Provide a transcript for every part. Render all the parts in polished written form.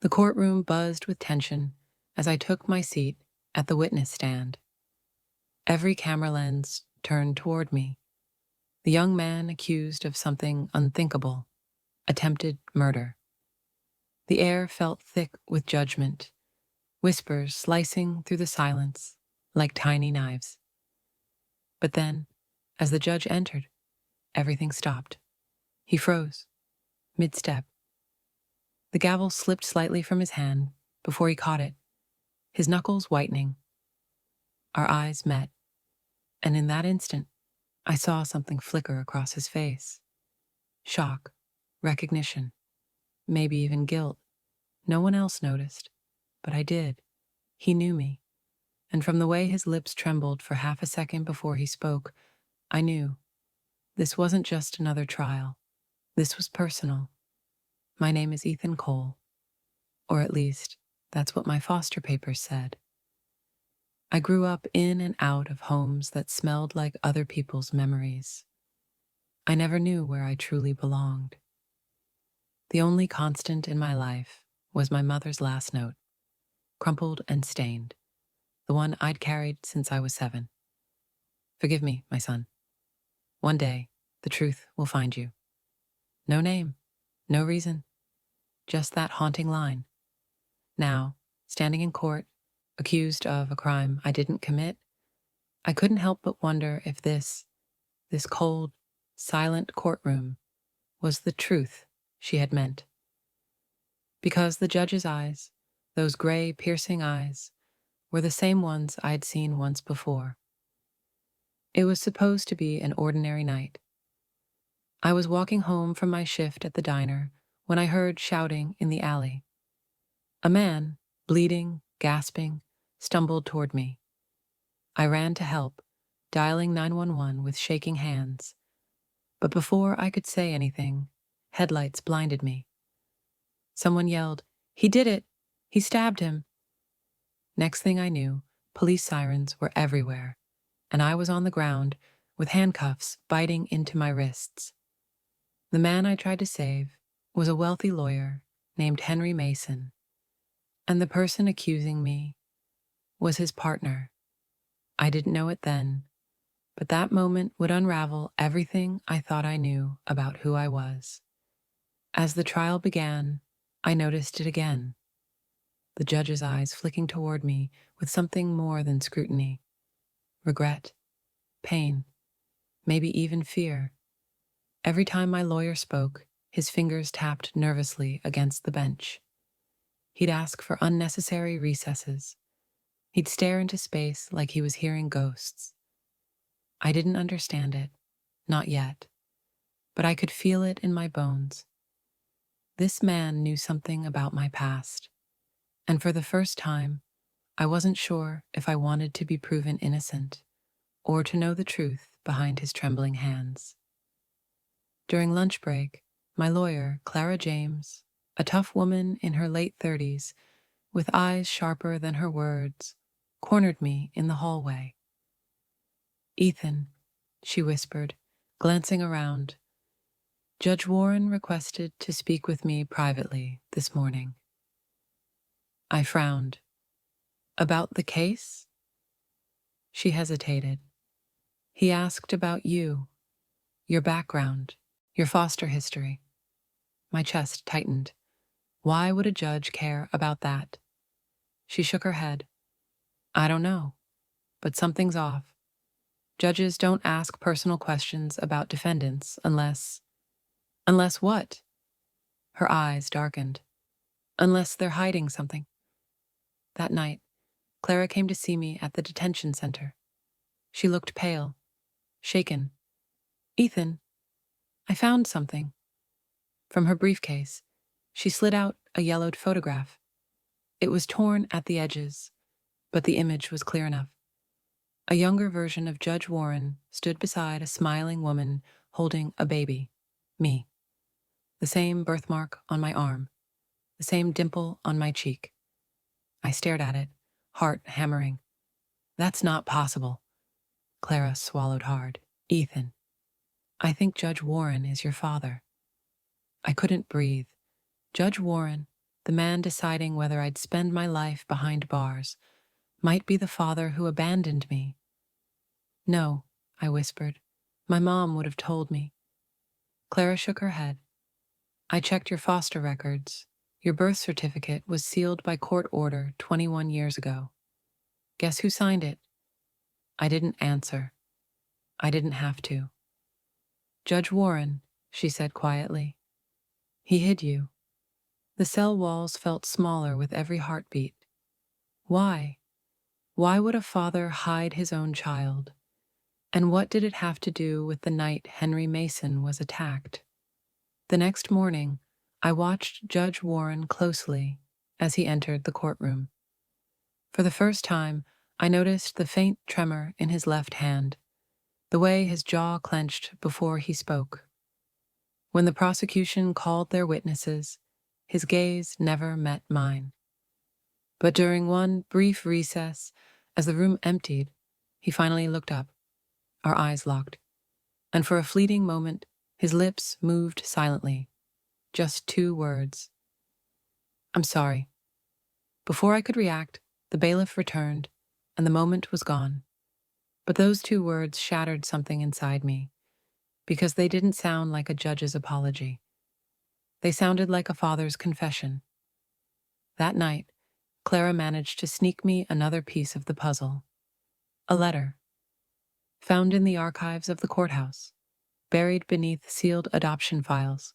The courtroom buzzed with tension as I took my seat at the witness stand. Every camera lens turned toward me. The young man accused of something unthinkable, attempted murder. The air felt thick with judgment, whispers slicing through the silence like tiny knives. But then, as the judge entered, everything stopped. He froze, mid-step. The gavel slipped slightly from his hand before he caught it, his knuckles whitening. Our eyes met, and in that instant, I saw something flicker across his face. Shock, recognition, maybe even guilt. No one else noticed, but I did. He knew me, and from the way his lips trembled for half a second before he spoke, I knew. This wasn't just another trial. This was personal. My name is Ethan Cole, or at least, that's what my foster papers said. I grew up in and out of homes that smelled like other people's memories. I never knew where I truly belonged. The only constant in my life was my mother's last note, crumpled and stained, the one I'd carried since I was 7. Forgive me, my son. One day, the truth will find you. No name, no reason, just that haunting line. Now, standing in court, accused of a crime I didn't commit, I couldn't help but wonder if this cold, silent courtroom was the truth she had meant. Because the judge's eyes, those gray, piercing eyes, were the same ones I'd seen once before. It was supposed to be an ordinary night. I was walking home from my shift at the diner when I heard shouting in the alley. A man, bleeding, gasping, stumbled toward me. I ran to help, dialing 911 with shaking hands. But before I could say anything, headlights blinded me. Someone yelled, "He did it! He stabbed him!" Next thing I knew, police sirens were everywhere, and I was on the ground with handcuffs biting into my wrists. The man I tried to save was a wealthy lawyer named Henry Mason, and the person accusing me was his partner. I didn't know it then, but that moment would unravel everything I thought I knew about who I was. As the trial began, I noticed it again. The judge's eyes flicking toward me with something more than scrutiny. Regret, pain, maybe even fear. Every time my lawyer spoke, his fingers tapped nervously against the bench. He'd ask for unnecessary recesses. He'd stare into space like he was hearing ghosts. I didn't understand it, not yet, but I could feel it in my bones. This man knew something about my past, and for the first time, I wasn't sure if I wanted to be proven innocent or to know the truth behind his trembling hands. During lunch break, my lawyer, Clara James, a tough woman in her late 30s, with eyes sharper than her words, cornered me in the hallway. "Ethan," she whispered, glancing around, "Judge Warren requested to speak with me privately this morning." I frowned. "About the case?" She hesitated. "He asked about you, your background, your foster history." My chest tightened. Why would a judge care about that? She shook her head. "I don't know, but something's off. Judges don't ask personal questions about defendants unless what?" Her eyes darkened. "Unless they're hiding something." That night, Clara came to see me at the detention center. She looked pale, shaken. "Ethan, I found something." From her briefcase, she slid out a yellowed photograph. It was torn at the edges, but the image was clear enough. A younger version of Judge Warren stood beside a smiling woman holding a baby, me. The same birthmark on my arm, the same dimple on my cheek. I stared at it, heart hammering. "That's not possible." Clara swallowed hard. "Ethan, I think Judge Warren is your father." I couldn't breathe. Judge Warren, the man deciding whether I'd spend my life behind bars, might be the father who abandoned me. No, I whispered. My mom would have told me. Clara shook her head. I checked your foster records. Your birth certificate was sealed by court order 21 years ago. Guess who signed it? I didn't answer. I didn't have to. Judge Warren, she said quietly. He hid you. The cell walls felt smaller with every heartbeat. Why? Why would a father hide his own child? And what did it have to do with the night Henry Mason was attacked? The next morning, I watched Judge Warren closely as he entered the courtroom. For the first time, I noticed the faint tremor in his left hand, the way his jaw clenched before he spoke. When the prosecution called their witnesses, his gaze never met mine. But during one brief recess, as the room emptied, he finally looked up. Our eyes locked, and for a fleeting moment, his lips moved silently. Just 2 words. I'm sorry. Before I could react, the bailiff returned, and the moment was gone. But those 2 words shattered something inside me, because they didn't sound like a judge's apology. They sounded like a father's confession. That night, Clara managed to sneak me another piece of the puzzle. A letter, found in the archives of the courthouse, buried beneath sealed adoption files.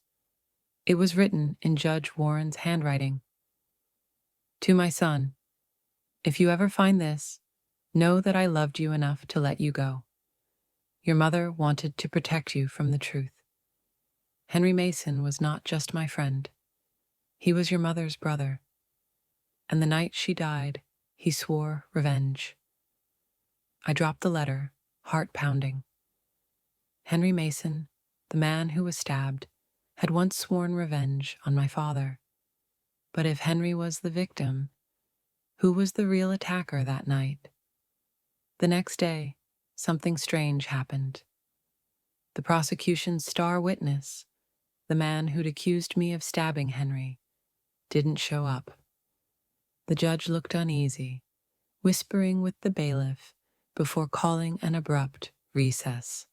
It was written in Judge Warren's handwriting. To my son, if you ever find this, know that I loved you enough to let you go. Your mother wanted to protect you from the truth. Henry Mason was not just my friend. He was your mother's brother. And the night she died, he swore revenge. I dropped the letter, heart pounding. Henry Mason, the man who was stabbed, had once sworn revenge on my father. But if Henry was the victim, who was the real attacker that night? The next day, something strange happened. The prosecution's star witness, the man who'd accused me of stabbing Henry, didn't show up. The judge looked uneasy, whispering with the bailiff before calling an abrupt recess.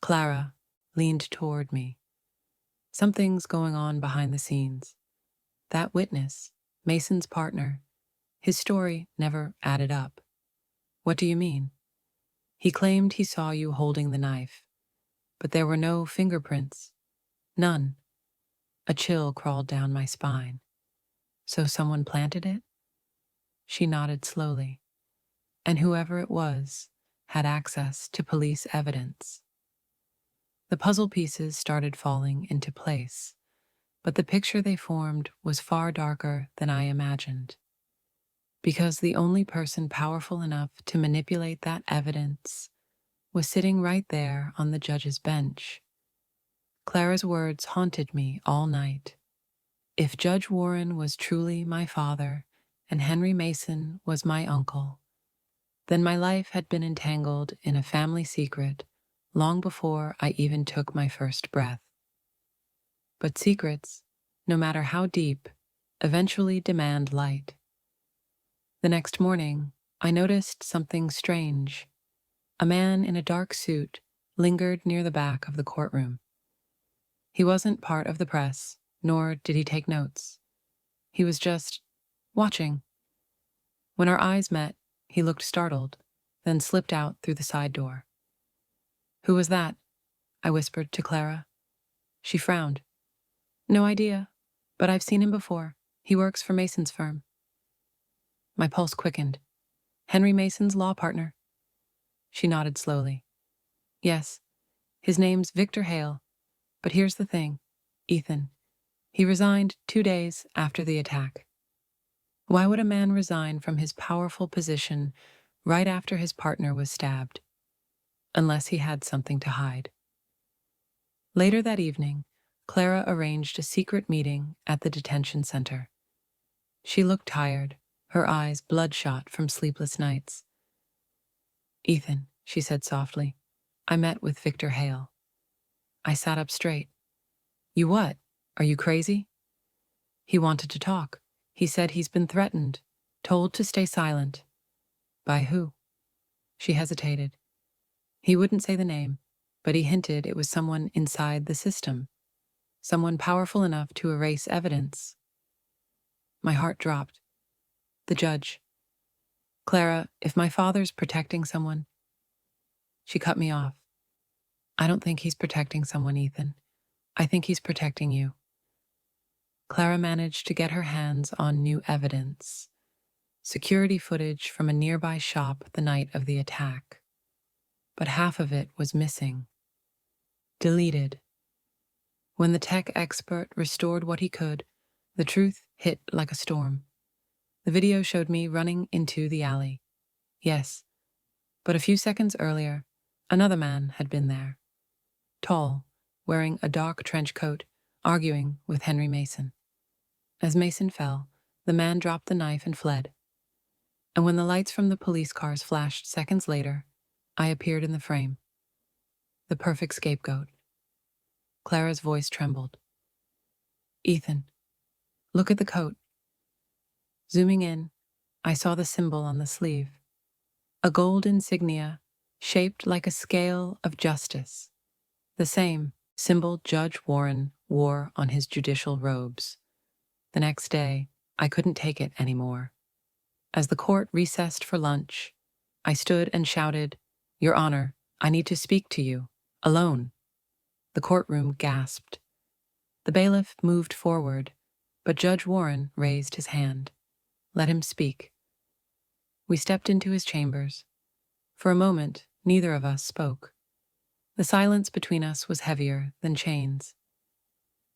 Clara leaned toward me. Something's going on behind the scenes. That witness, Mason's partner, his story never added up. What do you mean? He claimed he saw you holding the knife, but there were no fingerprints. None. A chill crawled down my spine. So someone planted it? She nodded slowly. And whoever it was had access to police evidence. The puzzle pieces started falling into place, but the picture they formed was far darker than I imagined. Because the only person powerful enough to manipulate that evidence was sitting right there on the judge's bench. Clara's words haunted me all night. If Judge Warren was truly my father and Henry Mason was my uncle, then my life had been entangled in a family secret long before I even took my first breath. But secrets, no matter how deep, eventually demand light. The next morning, I noticed something strange. A man in a dark suit lingered near the back of the courtroom. He wasn't part of the press, nor did he take notes. He was just watching. When our eyes met, he looked startled, then slipped out through the side door. Who was that? I whispered to Clara. She frowned. No idea, but I've seen him before. He works for Mason's firm. My pulse quickened. Henry Mason's law partner. She nodded slowly. Yes, his name's Victor Hale. But here's the thing, Ethan. He resigned 2 days after the attack. Why would a man resign from his powerful position right after his partner was stabbed? Unless he had something to hide. Later that evening, Clara arranged a secret meeting at the detention center. She looked tired, her eyes bloodshot from sleepless nights. Ethan, she said softly, I met with Victor Hale. I sat up straight. You what? Are you crazy? He wanted to talk. He said he's been threatened, told to stay silent. By who? She hesitated. He wouldn't say the name, but he hinted it was someone inside the system, someone powerful enough to erase evidence. My heart dropped. The judge. Clara, if my father's protecting someone... She cut me off. I don't think he's protecting someone, Ethan. I think he's protecting you. Clara managed to get her hands on new evidence. Security footage from a nearby shop the night of the attack. But half of it was missing. Deleted. When the tech expert restored what he could, the truth hit like a storm. The video showed me running into the alley. Yes, but a few seconds earlier, another man had been there. Tall, wearing a dark trench coat, arguing with Henry Mason. As Mason fell, the man dropped the knife and fled. And when the lights from the police cars flashed seconds later, I appeared in the frame. The perfect scapegoat. Clara's voice trembled. Ethan, look at the coat. Zooming in, I saw the symbol on the sleeve. A gold insignia shaped like a scale of justice. The same symbol Judge Warren wore on his judicial robes. The next day, I couldn't take it anymore. As the court recessed for lunch, I stood and shouted, Your Honor, I need to speak to you, alone. The courtroom gasped. The bailiff moved forward, but Judge Warren raised his hand. Let him speak. We stepped into his chambers. For a moment, neither of us spoke. The silence between us was heavier than chains.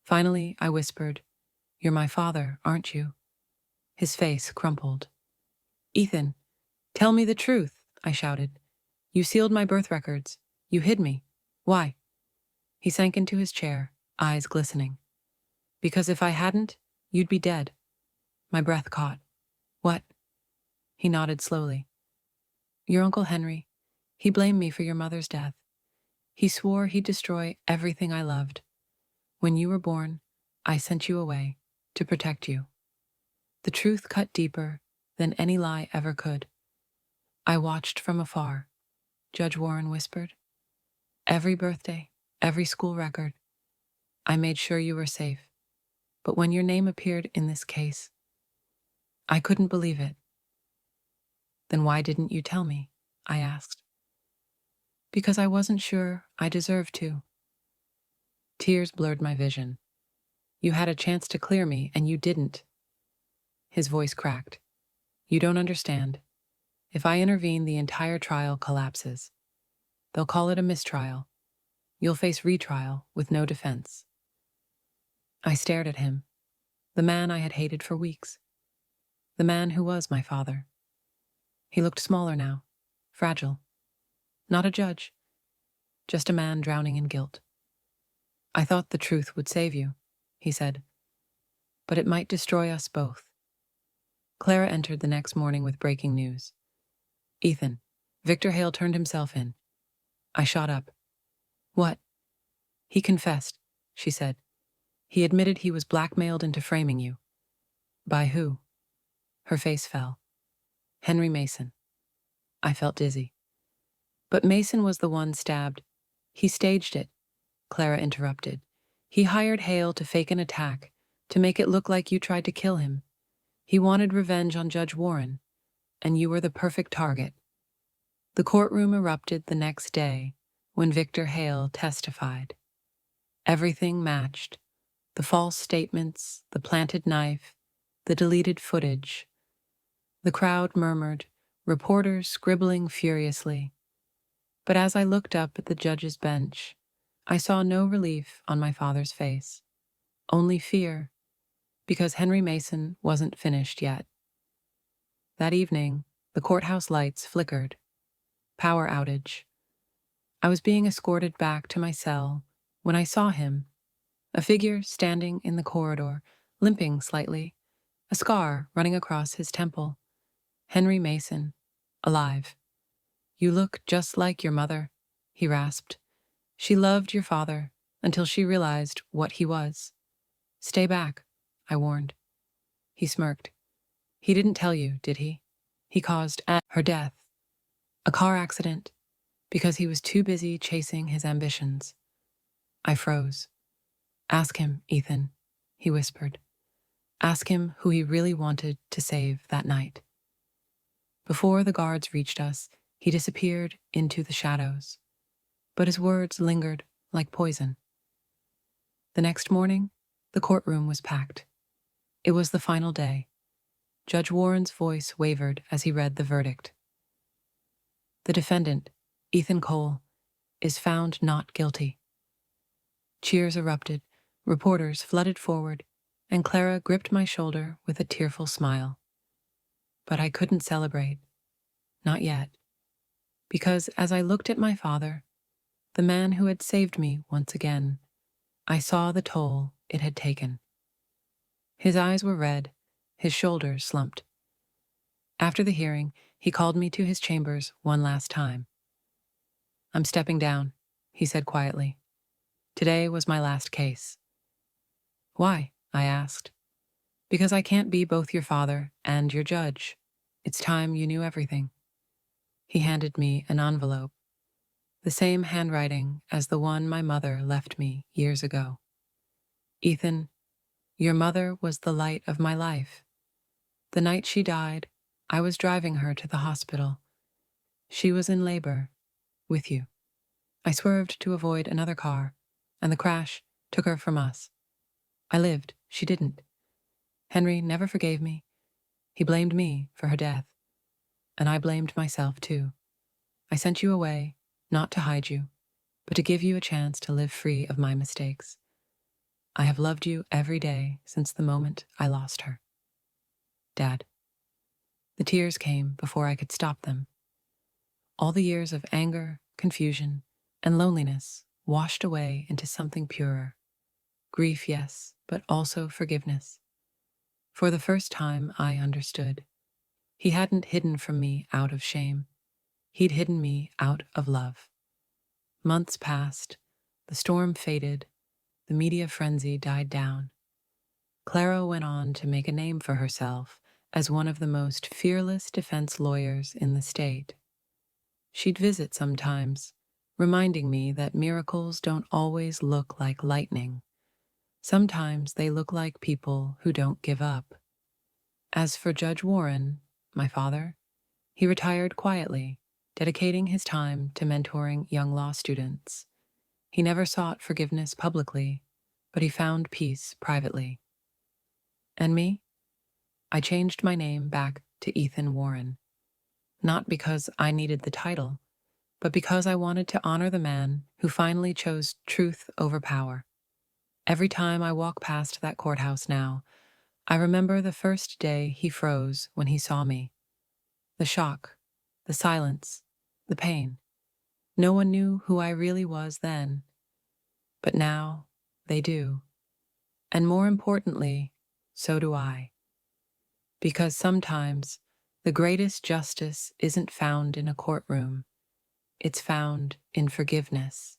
Finally, I whispered, You're my father, aren't you? His face crumpled. Ethan, tell me the truth, I shouted. You sealed my birth records. You hid me. Why? He sank into his chair, eyes glistening. Because if I hadn't, you'd be dead. My breath caught. What? He nodded slowly. Your Uncle Henry, he blamed me for your mother's death. He swore he'd destroy everything I loved. When you were born, I sent you away to protect you. The truth cut deeper than any lie ever could. I watched from afar, Judge Warren whispered. Every birthday, every school record. I made sure you were safe. But when your name appeared in this case, I couldn't believe it. Then why didn't you tell me? I asked. Because I wasn't sure I deserved to. Tears blurred my vision. You had a chance to clear me, and you didn't. His voice cracked. You don't understand. If I intervene, the entire trial collapses. They'll call it a mistrial. You'll face retrial with no defense. I stared at him, the man I had hated for weeks. The man who was my father. He looked smaller now, fragile. Not a judge, just a man drowning in guilt. I thought the truth would save you, he said, but it might destroy us both. Clara entered the next morning with breaking news. Ethan, Victor Hale turned himself in. I shot up. What? He confessed, she said. He admitted he was blackmailed into framing you. By who? Her face fell. Henry Mason. I felt dizzy. But Mason was the one stabbed. He staged it, Clara interrupted. He hired Hale to fake an attack, to make it look like you tried to kill him. He wanted revenge on Judge Warren, and you were the perfect target. The courtroom erupted the next day when Victor Hale testified. Everything matched. The false statements, the planted knife, the deleted footage. The crowd murmured, reporters scribbling furiously. But as I looked up at the judge's bench, I saw no relief on my father's face, only fear, because Henry Mason wasn't finished yet. That evening, the courthouse lights flickered. Power outage. I was being escorted back to my cell when I saw him, a figure standing in the corridor, limping slightly, a scar running across his temple. Henry Mason, alive. You look just like your mother, he rasped. She loved your father until she realized what he was. Stay back, I warned. He smirked. He didn't tell you, did he? He caused her death. A car accident. Because he was too busy chasing his ambitions. I froze. Ask him, Ethan, he whispered. Ask him who he really wanted to save that night. Before the guards reached us, he disappeared into the shadows. But his words lingered like poison. The next morning, the courtroom was packed. It was the final day. Judge Warren's voice wavered as he read the verdict. The defendant, Ethan Cole, is found not guilty. Cheers erupted, reporters flooded forward, and Clara gripped my shoulder with a tearful smile. But I couldn't celebrate. Not yet. Because as I looked at my father, the man who had saved me once again, I saw the toll it had taken. His eyes were red, his shoulders slumped. After the hearing, he called me to his chambers one last time. I'm stepping down, he said quietly. Today was my last case. Why? I asked. Because I can't be both your father and your judge. It's time you knew everything. He handed me an envelope, the same handwriting as the one my mother left me years ago. Ethan, your mother was the light of my life. The night she died, I was driving her to the hospital. She was in labor, with you. I swerved to avoid another car, and the crash took her from us. I lived, she didn't. Henry never forgave me. He blamed me for her death, and I blamed myself too. I sent you away, not to hide you, but to give you a chance to live free of my mistakes. I have loved you every day since the moment I lost her. Dad. The tears came before I could stop them. All the years of anger, confusion, and loneliness washed away into something purer. Grief, yes, but also forgiveness. For the first time, I understood. He hadn't hidden from me out of shame. He'd hidden me out of love. Months passed, the storm faded, the media frenzy died down. Clara went on to make a name for herself as one of the most fearless defense lawyers in the state. She'd visit sometimes, reminding me that miracles don't always look like lightning. Sometimes they look like people who don't give up. As for Judge Warren, my father, he retired quietly, dedicating his time to mentoring young law students. He never sought forgiveness publicly, but he found peace privately. And me? I changed my name back to Ethan Warren. Not because I needed the title, but because I wanted to honor the man who finally chose truth over power. Every time I walk past that courthouse now, I remember the first day he froze when he saw me. The shock, the silence, the pain. No one knew who I really was then. But now, they do. And more importantly, so do I. Because sometimes, the greatest justice isn't found in a courtroom. It's found in forgiveness.